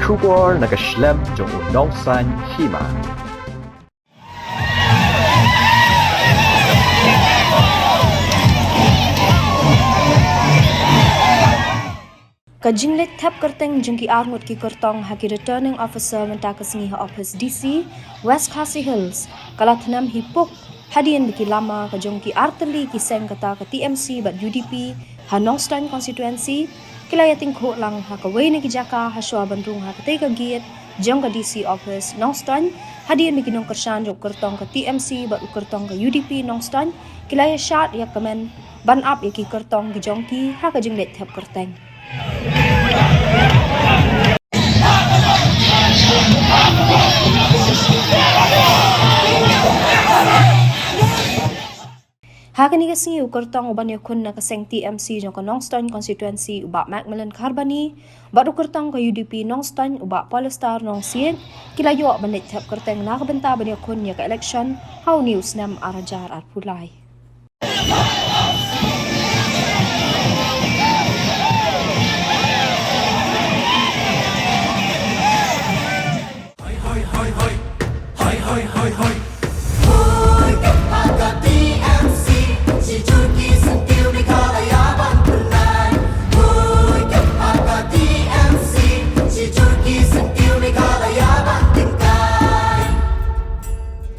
Shubor nakaslem jong unongsan hima. Kajinglet tap kerteng jengki arngut ki kertong haki returning officer mentaka sengi ha office DC West Khasi Hills kalatnam hipuk hadian biki lama kajongki arteli ki seng kata ke TMC bat UDP ha Nongstein constituency kilayating ko lang ha kaway ni kijaka ha syua bandung ha ketega giat jong ka DC office Nongstein hadian biki nong kersan jong kertong ke TMC bat kertong ke UDP Nongstein kilaya syat ya kemen ban up ya ki kertong ki jongki ha kajinglet tap kerteng. Hakani kasi ukertong uban yakun na kaseng TMC jong ka Nongstein constituency uba Macmillan Carbani baru kertong ka UDP Nongstein uba Polestar Nongsiet kilayo banit tap kerteng nakabenta ban yakun ya ka election how news nam arajar at pulay.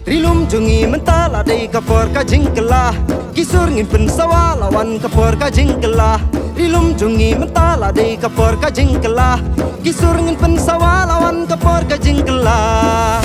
Rilum jungi mentala dei kapor ka jingkela kisur ngin pensawa lawan kapor ka jingkela Rilum jungi mentala dei kapor ka jingkela kisur ngin pensawa lawan kapor ka jingkela